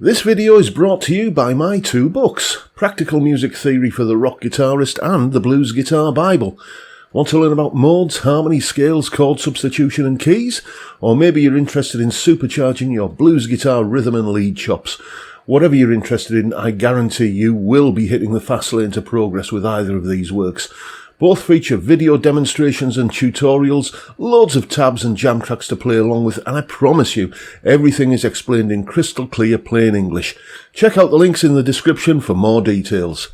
This video is brought to you by my two books, Practical Music Theory for the Rock Guitarist and The Blues Guitar Bible. Want to learn about modes, harmony, scales, chord substitution and keys? Or maybe you're interested in supercharging your blues guitar rhythm and lead chops. Whatever you're interested in, I guarantee you will be hitting the fast lane to progress with either of these works. Both feature video demonstrations and tutorials, loads of tabs and jam tracks to play along with, and I promise you, everything is explained in crystal clear plain English. Check out the links in the description for more details.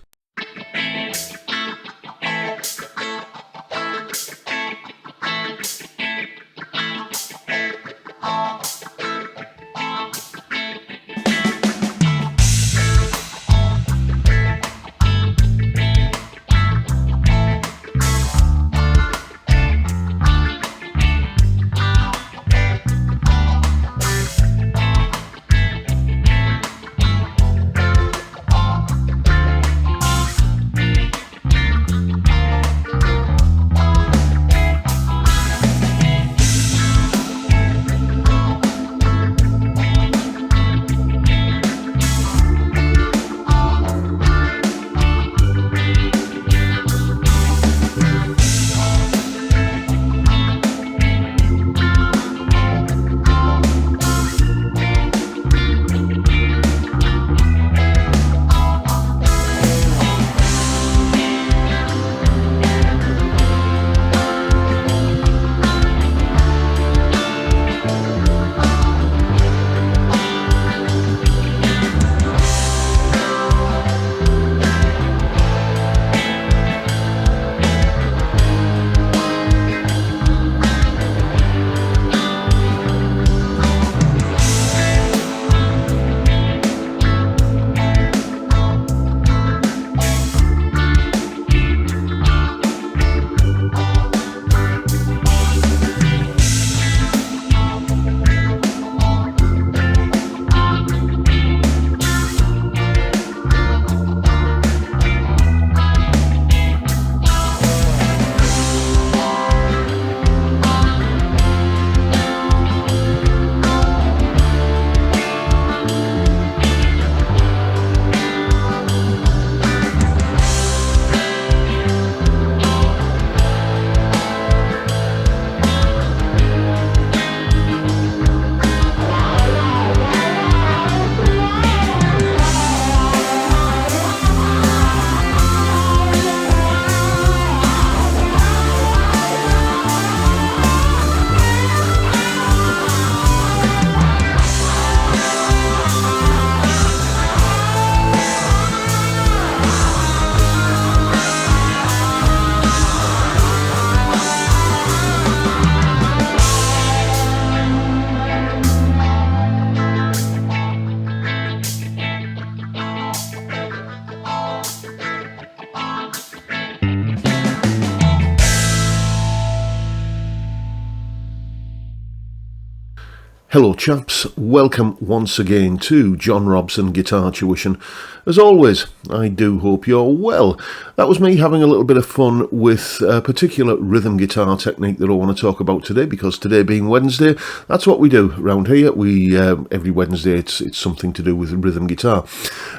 Hello chaps, welcome once again to John Robson Guitar Tuition. As always, I do hope you're well. That was me having a little bit of fun with a particular rhythm guitar technique that I want to talk about today, because today being Wednesday, that's what we do around here. We every Wednesday it's something to do with rhythm guitar.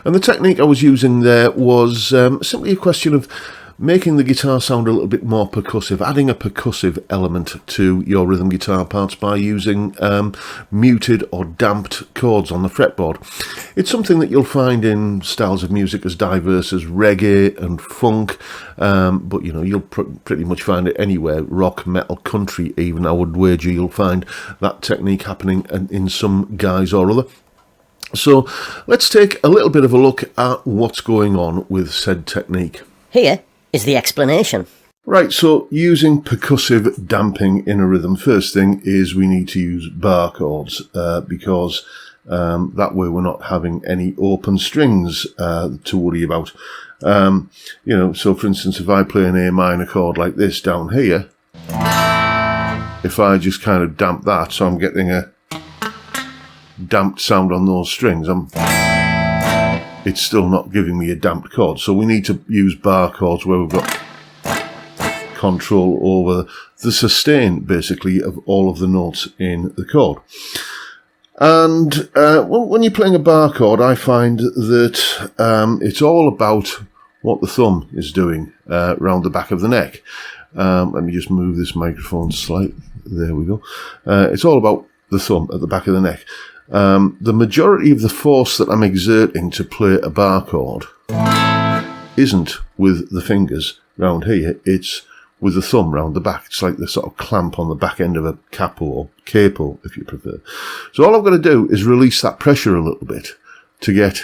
And the technique I was using there was simply a question of making the guitar sound a little bit more percussive, adding a percussive element to your rhythm guitar parts by using muted or damped chords on the fretboard. It's something that you'll find in styles of music as diverse as reggae and funk, but you know, you'll pretty much find it anywhere, rock, metal, country even. I would wager you'll find that technique happening in some guise or other. So let's take a little bit of a look at what's going on with said technique. Here is the explanation. Right, so using percussive damping in a rhythm, first thing is we need to use bar chords because that way we're not having any open strings to worry about. You know, so for instance, if I play an A minor chord like this down here, if I just kind of damp that, so I'm getting a damped sound on those strings, it's still not giving me a damped chord. So we need to use bar chords where we've got control over the sustain, basically, of all of the notes in the chord. And when you're playing a bar chord, I find that it's all about what the thumb is doing round the back of the neck. Let me just move this microphone slightly. There we go. It's all about the thumb at the back of the neck. The majority of the force that I'm exerting to play a bar chord isn't with the fingers round here, it's with the thumb round the back. It's like the sort of clamp on the back end of a capo or capo, if you prefer. So all I've got to do is release that pressure a little bit to get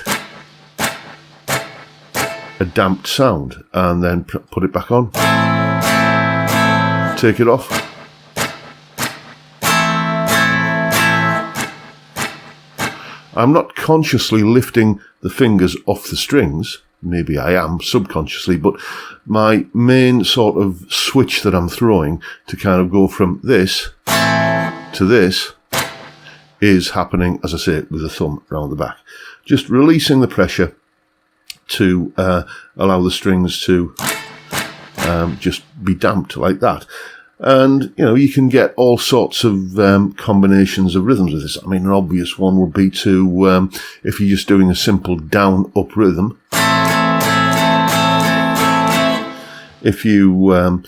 a damped sound, and then put it back on. Take it off. I'm not consciously lifting the fingers off the strings. Maybe I am subconsciously, but my main sort of switch that I'm throwing to kind of go from this to this is happening, as I say, with the thumb round the back. Just releasing the pressure to allow the strings to just be damped like that. And, you know, you can get all sorts of combinations of rhythms with this. I mean, an obvious one would be to, if you're just doing a simple down-up rhythm, if you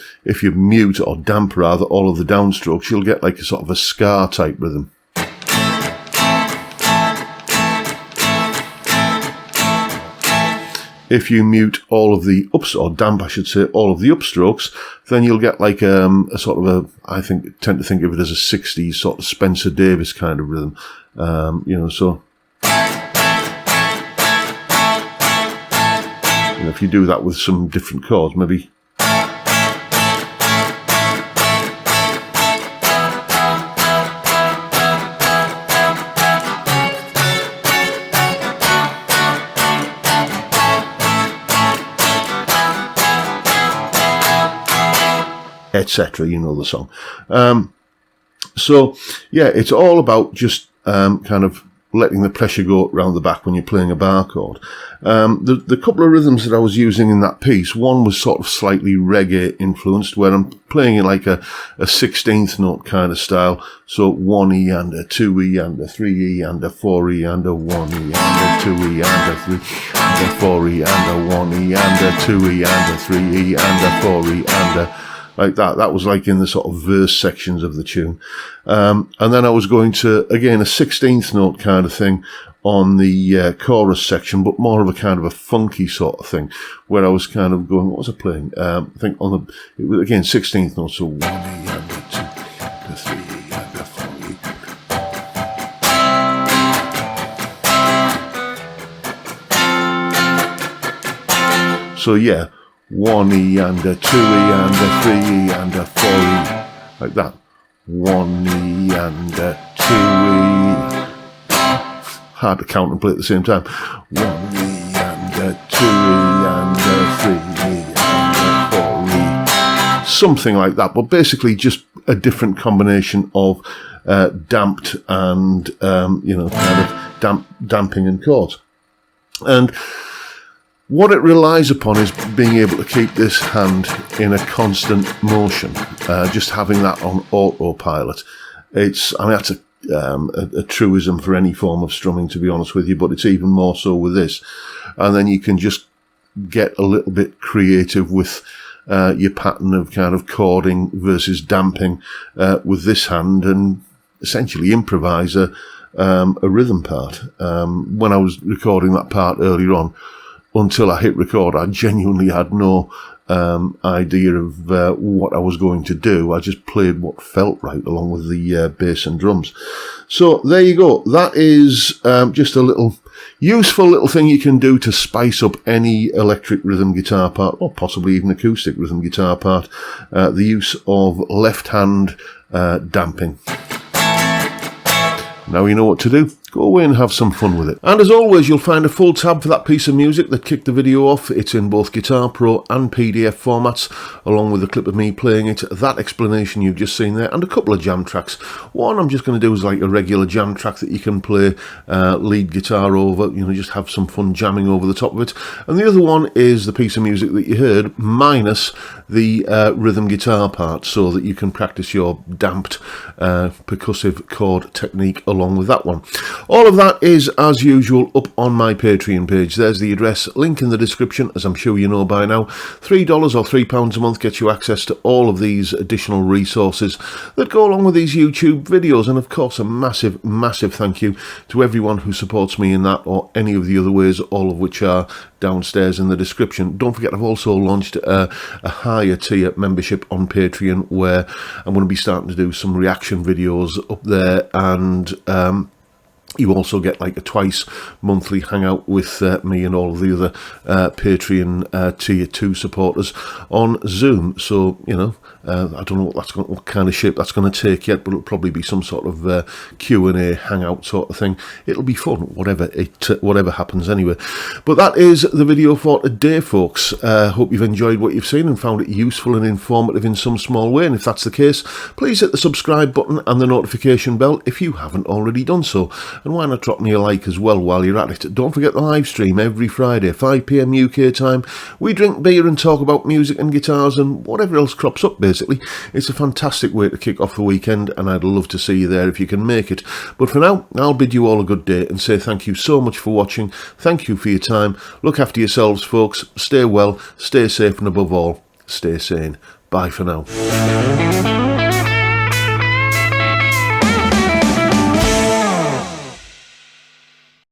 mute or damp rather all of the downstrokes, you'll get like a sort of a ska type rhythm. If you mute all of the ups, or damp I should say, all of the upstrokes, then you'll get like a sort of a, I tend to think of it as a 60s sort of Spencer Davis kind of rhythm. You know, so you know, if you do that with some different chords, maybe. Etc. You know the song. So yeah, it's all about just kind of letting the pressure go around the back when you're playing a bar chord. The couple of rhythms that I was using in that piece, one was sort of slightly reggae influenced, where I'm playing in like a 16th note kind of style. So 1 E and a 2 E and a 3 E and a 4 E and a 1 E and a 2 E and a 3 and a 4 E and a 1 E and a 2 E and a 3 E and a 4 E and a like that. That was like in the sort of verse sections of the tune. And then I was going to, again, a 16th note kind of thing on the chorus section, but more of a kind of a funky sort of thing, where I was kind of going, what was I playing? I think on the, it was, again, 16th note, so 1 E and a 2 E and a 3 E and a 4 E. So yeah, 1 E and a 2 E and a 3 E and a 4 E, like that. 1 E and a 2 E. Hard to count and play at the same time. 1 E and a 2 E and a 3 E and a 4 E. Something like that, but basically just a different combination of damped and, you know, kind of damping and chords. And what it relies upon is being able to keep this hand in a constant motion, just having that on autopilot. It's, I mean, that's a truism for any form of strumming, to be honest with you, but it's even more so with this. And then you can just get a little bit creative with your pattern of kind of chording versus damping with this hand, and essentially improvise a rhythm part. When I was recording that part earlier on, until I hit record, I genuinely had no idea of what I was going to do. I just played what felt right along with the bass and drums. So there you go. That is just a little useful little thing you can do to spice up any electric rhythm guitar part, or possibly even acoustic rhythm guitar part. The use of left hand damping. Now you know what to do. Go away and have some fun with it. And as always, you'll find a full tab for that piece of music that kicked the video off. It's in both Guitar Pro and PDF formats, along with a clip of me playing it, that explanation you've just seen there, and a couple of jam tracks. One I'm just going to do is like a regular jam track that you can play lead guitar over, just have some fun jamming over the top of it. And the other one is the piece of music that you heard, minus the rhythm guitar part, so that you can practice your damped percussive chord technique along with that one. All of that is, as usual, up on my Patreon page. There's the address, link in the description, as I'm sure you know by now. $3 or £3 a month gets you access to all of these additional resources that go along with these YouTube videos. And of course, a massive, massive thank you to everyone who supports me in that or any of the other ways, all of which are downstairs in the description. Don't forget, I've also launched a higher tier membership on Patreon, where I'm going to be starting to do some reaction videos up there, and you also get like a twice monthly hangout with me and all of the other Patreon tier 2 supporters on Zoom. So, I don't know what kind of shape that's going to take yet, but it'll probably be some sort of Q&A hangout sort of thing. It'll be fun, whatever happens anyway. But that is the video for today, folks. Hope you've enjoyed what you've seen and found it useful and informative in some small way. And if that's the case, please hit the subscribe button and the notification bell if you haven't already done so. And why not drop me a like as well while you're at it. Don't forget the live stream every Friday, 5 PM UK time. We drink beer and talk about music and guitars and whatever else crops up, basically. It's a fantastic way to kick off the weekend, and I'd love to see you there if you can make it. But for now, I'll bid you all a good day and say thank you so much for watching. Thank you for your time. Look after yourselves, folks. Stay well, stay safe, and above all, stay sane. Bye for now.